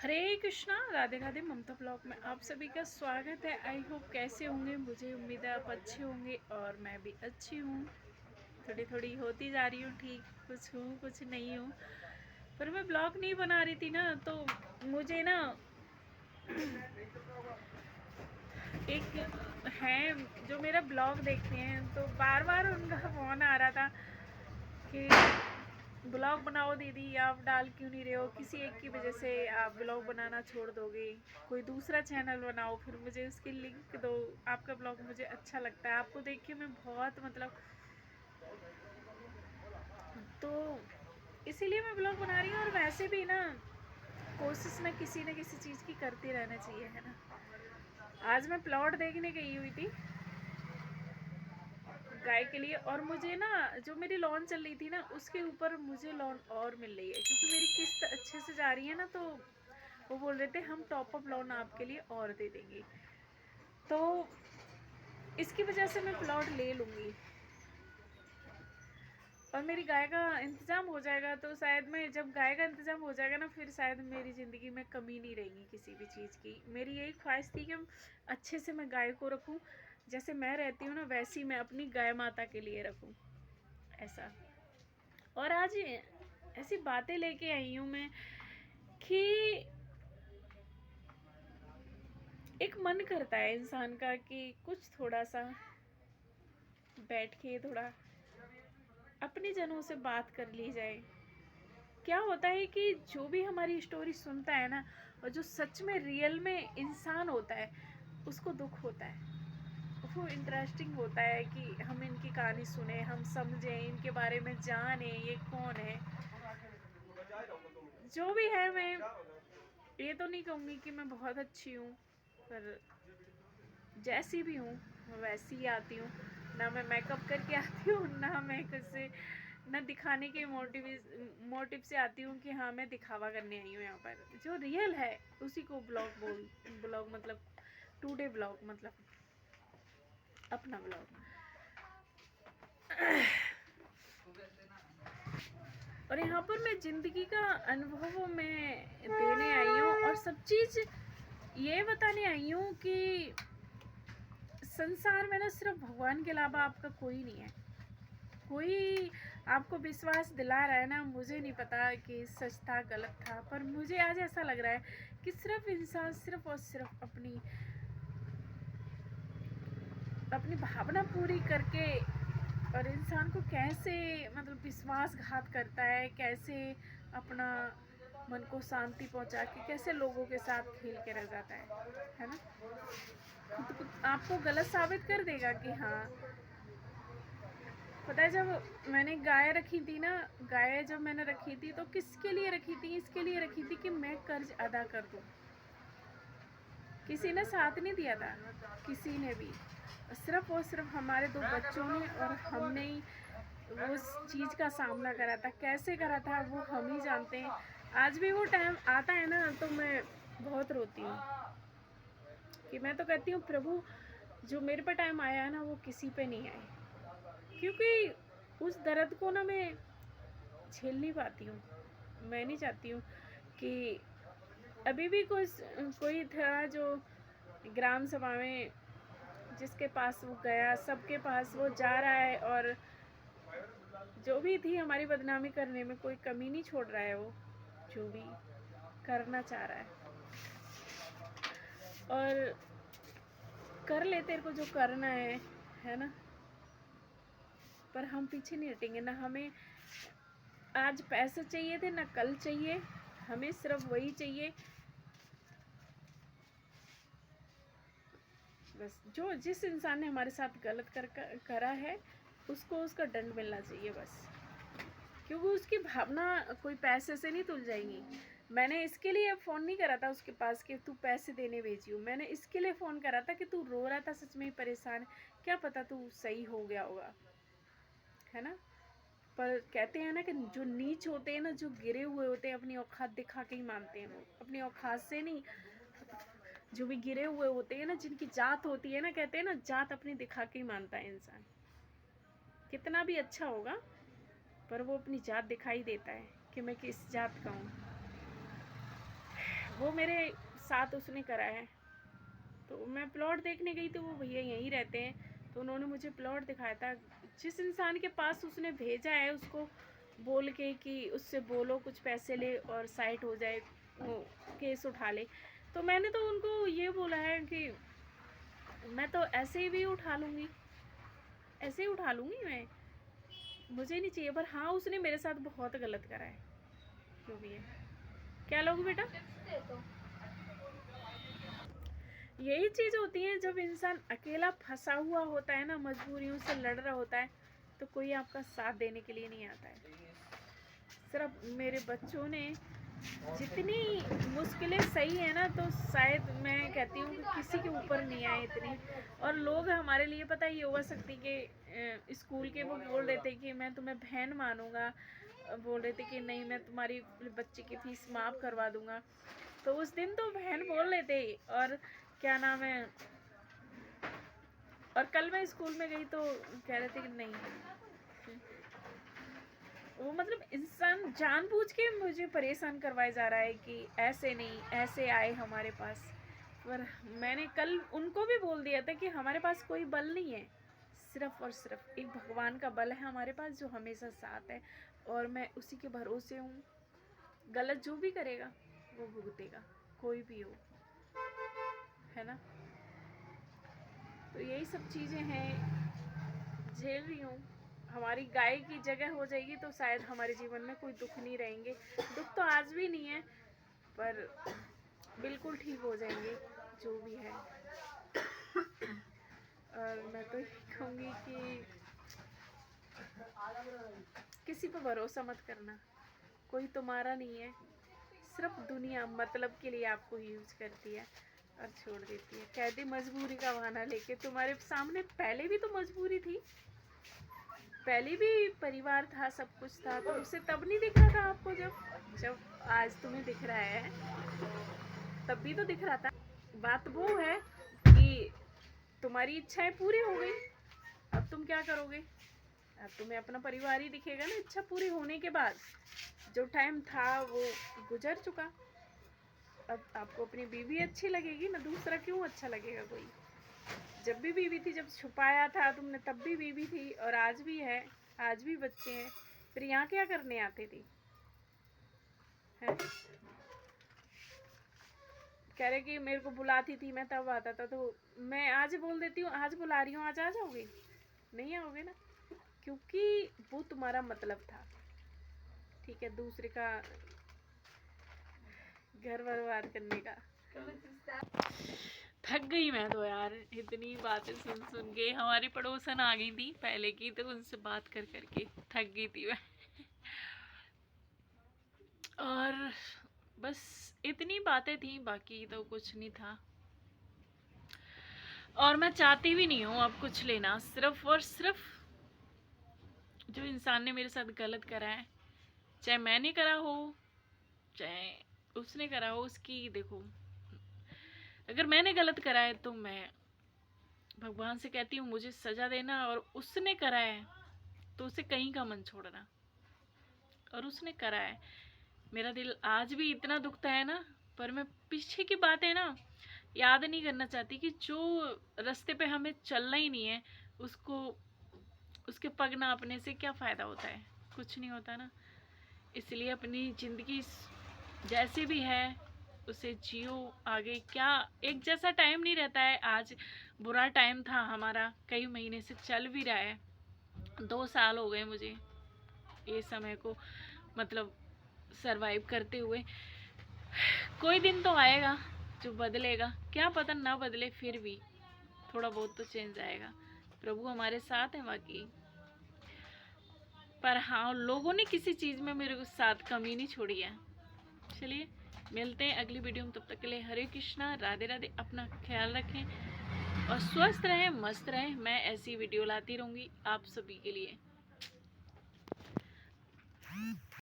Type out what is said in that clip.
हरे कृष्णा, राधे राधे। ममता blog में आप सभी का स्वागत है। आई होप कैसे होंगे, मुझे उम्मीद है आप अच्छे होंगे और मैं भी अच्छी हूँ। थोड़ी थोड़ी होती जा रही हूँ ठीक, कुछ हूँ कुछ नहीं हूँ। पर मैं ब्लॉग नहीं बना रही थी ना, तो मुझे ना एक है जो मेरा ब्लॉग देखते हैं, तो बार बार उनका फ़ोन आ रहा था कि ब्लॉग बनाओ दीदी, आप डाल क्यों नहीं रहे हो, किसी एक की वजह से आप ब्लॉग बनाना छोड़ दोगे, कोई दूसरा चैनल बनाओ, फिर मुझे उसकी लिंक दो, आपका ब्लॉग मुझे अच्छा लगता है, आपको देख के मैं बहुत तो इसीलिए मैं ब्लॉग बना रही हूँ। और वैसे भी ना कोशिश ना किसी चीज़ की करते रहना चाहिए, है ना। आज मैं प्लॉट देखने गई हुई थी गाय के लिए, और मुझे ना जो मेरी लॉन चल रही थी ना, उसके ऊपर मुझे लॉन और मिल रही है, क्योंकि मेरी किस्त अच्छे से जा रही है ना, तो वो बोल रहे थे हम टॉप अप लोन आपके लिए और दे देंगे, तो इसकी वजह से मैं प्लॉट ले लूँगी और मेरी गाय का इंतज़ाम हो जाएगा। तो शायद मैं, जब गाय का इंतज़ाम हो जाएगा ना, फिर शायद मेरी ज़िंदगी में कमी नहीं रहेगी किसी भी चीज़ की। मेरी यही ख्वाहिश थी कि अच्छे से मैं गाय को रखूँ, जैसे मैं रहती हूँ ना वैसी मैं अपनी गाय माता के लिए रखूँ, ऐसा। और आज ऐसी बातें लेके आई हूँ मैं कि एक मन करता है इंसान का कि कुछ थोड़ा सा बैठ के थोड़ा अपने जनों से बात कर ली जाए। क्या होता है कि जो भी हमारी स्टोरी सुनता है ना, और जो सच में रियल में इंसान होता है, उसको दुख होता है। वो इंटरेस्टिंग होता है कि हम इनकी कहानी सुने, हम समझें, इनके बारे में जाने ये कौन है। जो भी है, मैं ये तो नहीं कहूँगी कि मैं बहुत अच्छी हूँ, पर जैसी भी हूँ वैसी ही आती हूँ। ना मैं मेकअप करके आती हूँ, ना मैं किसी ना दिखाने के मोटिव से आती हूँ कि हाँ मैं दिखावा करने आई हूँ। यहाँ पर जो रियल है उसी को ब्लॉग मतलब टुडे ब्लॉग मतलब अपना ब्लॉग। और यहाँ पर मैं ज़िंदगी का अनुभव में देने आई हूँ, और सब चीज़ ये बताने आई हूँ कि संसार में ना सिर्फ भगवान के अलावा आपका कोई नहीं है। कोई आपको विश्वास दिला रहा है ना, मुझे नहीं पता कि सच था गलत था, पर मुझे आज ऐसा लग रहा है कि सिर्फ इंसान सिर्फ और सिर्फ अपनी भावना पूरी करके, और इंसान को कैसे मतलब विश्वासघात करता है, कैसे अपना मन को शांति पहुंचा के कैसे लोगों के साथ खेल के रह जाता है ना। खुद को आपको गलत साबित कर देगा कि हाँ। पता है, जब मैंने गाय रखी थी ना, गाय जब मैंने रखी थी तो किसके लिए रखी थी? इसके लिए रखी थी कि मैं कर्ज अदा कर दूं। किसी ने साथ नहीं दिया था, किसी ने भी। सिर्फ और सिर्फ हमारे दो बच्चों ने और हमने ही उस चीज़ का सामना करा था। कैसे करा था वो हम ही जानते हैं। आज भी वो टाइम आता है ना, तो मैं बहुत रोती हूँ कि मैं तो कहती हूँ प्रभु, जो मेरे पे टाइम आया है ना, वो किसी पे नहीं आए, क्योंकि उस दर्द को ना मैं झेल नहीं पाती हूँ। मैं नहीं चाहती हूँ कि अभी भी कोई था जो ग्राम सभा में, जिसके पास वो गया, सबके पास वो जा रहा है, और जो भी थी हमारी बदनामी करने में कोई कमी नहीं छोड़ रहा है। वो जो भी करना चाह रहा है, और कर ले तेरे को जो करना है ना। पर हम पीछे नहीं हटेंगे ना। हमें आज पैसे चाहिए थे ना कल चाहिए, हमें सिर्फ वही चाहिए, बस जो जिस इंसान ने हमारे साथ गलत करा है उसको उसका दंड मिलना चाहिए बस। क्योंकि उसकी भावना कोई पैसे से नहीं तुल जाएंगी। मैंने इसके लिए फ़ोन नहीं करा था उसके पास कि तू पैसे देने भेजी हो। मैंने इसके लिए फ़ोन करा था कि तू रो रहा था, सच में ही परेशान, क्या पता तू सही हो गया होगा, है ना। पर कहते हैं ना कि जो नीच होते हैं ना, जो गिरे हुए होते हैं, अपनी औकात दिखा के ही मानते हैं। वो अपनी औकात से नहीं, जो भी गिरे हुए होते हैं ना, जिनकी जात होती है ना, कहते हैं ना जात अपनी दिखा के ही मानता है इंसान। कितना भी अच्छा होगा पर वो अपनी जात दिखाई देता है कि मैं किस जात का हूँ। वो मेरे साथ उसने करा है। तो मैं प्लॉट देखने गई तो वो भैया यहीं रहते हैं, तो उन्होंने मुझे प्लॉट दिखाया था। जिस इंसान के पास उसने भेजा है उसको बोल के कि उससे बोलो कुछ पैसे ले और साइट हो जाए, वो केस उठा ले। तो मैंने तो उनको ये बोला है कि मैं तो ऐसे ही भी उठा लूँगी, ऐसे ही उठा लूँगी मैं, मुझे नहीं चाहिए। पर हाँ, उसने मेरे साथ बहुत गलत करा है। जो भी है, क्या लोगे बेटा? यही चीज़ होती है जब इंसान अकेला फंसा हुआ होता है ना, मजबूरियों से लड़ रहा होता है, तो कोई आपका साथ देने के लिए नहीं आता है। सिर्फ मेरे बच्चों ने जितनी मुश्किलें सही है ना, तो शायद मैं कहती हूँ कि किसी के ऊपर नहीं आए इतनी। और लोग हमारे लिए, पता है युवा शक्ति के स्कूल के, वो बोल रहे थे कि मैं तुम्हें बहन मानूंगा, बोल रहे थे कि नहीं मैं तुम्हारी बच्चे की फीस माफ़ करवा दूंगा। तो उस दिन तो बहन बोल रहे थे, और क्या नाम है, और कल मैं स्कूल में गई तो कह रहे थे कि नहीं। वो मतलब इंसान जानबूझ के मुझे परेशान करवाया जा रहा है कि ऐसे नहीं, ऐसे आए हमारे पास। पर मैंने कल उनको भी बोल दिया था कि हमारे पास कोई बल नहीं है, सिर्फ और सिर्फ एक भगवान का बल है हमारे पास, जो हमेशा साथ है, और मैं उसी के भरोसे हूँ। गलत जो भी करेगा वो भुगतेगा, कोई भी हो, है ना। तो यही सब चीज़ें हैं, झेल रही हूँ। हमारी गाय की जगह हो जाएगी तो शायद हमारे जीवन में कोई दुख नहीं रहेंगे। दुख तो आज भी नहीं है, पर बिल्कुल ठीक हो जाएंगे जो भी है। और मैं तो यही कहूँगी कि किसी पर भरोसा मत करना, कोई तुम्हारा नहीं है। सिर्फ दुनिया मतलब के लिए आपको यूज करती है और छोड़ देती है। कहती मजबूरी का बहाना लेके, तुम्हारे सामने पहले भी तो मजबूरी थी, पहले भी परिवार था, सब कुछ था, तो उसे तब नहीं दिख रहा था आपको? जब आज तुम्हें दिख रहा है, तब भी तो दिख रहा था। बात वो है कि तुम्हारी इच्छाएं पूरी हो गई, अब तुम क्या करोगे? अब तुम्हें अपना परिवार ही दिखेगा ना। इच्छा पूरी होने के बाद जो टाइम था वो गुजर चुका। अब आपको अपनी बीवी अच्छी लगेगी ना, दूसरा क्यों अच्छा लगेगा कोई? जब भी बीवी थी, जब छुपाया था तुमने, तब भी बीवी थी, और आज भी है, आज भी बच्चे हैं। फिर यहाँ क्या करने आते थे? है? कह रहे कि मेरे को बुलाती थी, मैं तब आता था। तो मैं आज बोल देती हूँ, आज बुला रही हूँ, आज आ जाओगे? नहीं आओगे ना, क्योंकि वो तुम्हारा मतलब था। ठीक है, दूसरे का घर बर्बाद करने का। थक गई मैं तो यार, इतनी बातें सुन सुन के। हमारी पड़ोसन आ गई थी पहले की, तो उनसे बात कर करके थक गई थी मैं। और बस इतनी बातें थी, बाकी तो कुछ नहीं था। और मैं चाहती भी नहीं हूँ अब कुछ लेना। सिर्फ और सिर्फ जो इंसान ने मेरे साथ गलत करा है, चाहे मैंने करा हो चाहे उसने करा हो, उसकी देखो, अगर मैंने गलत करा है तो मैं भगवान से कहती हूँ मुझे सजा देना, और उसने करा है तो उसे कहीं का मन छोड़ना। और उसने करा है, मेरा दिल आज भी इतना दुखता है ना, पर मैं पीछे की बातें ना याद नहीं करना चाहती, कि जो रास्ते पे हमें चलना ही नहीं है, उसको उसके पग नापने से क्या फ़ायदा होता है? कुछ नहीं होता ना। इसलिए अपनी ज़िंदगी जैसे भी है उसे जियो। आगे क्या, एक जैसा टाइम नहीं रहता है। आज बुरा टाइम था हमारा, कई महीने से चल भी रहा है, 2 साल हो गए मुझे ये समय को मतलब सरवाइव करते हुए। कोई दिन तो आएगा जो बदलेगा, क्या पता ना बदले, फिर भी थोड़ा बहुत तो चेंज आएगा। प्रभु हमारे साथ है बाकी। पर हाँ, लोगों ने किसी चीज़ में मेरे साथ कमी नहीं छोड़ी है। चलिए मिलते हैं अगली वीडियो में, तब तक के लिए हरे कृष्णा, राधे राधे। अपना ख्याल रखें और स्वस्थ रहें, मस्त रहें। मैं ऐसी वीडियो लाती रहूँगी आप सभी के लिए।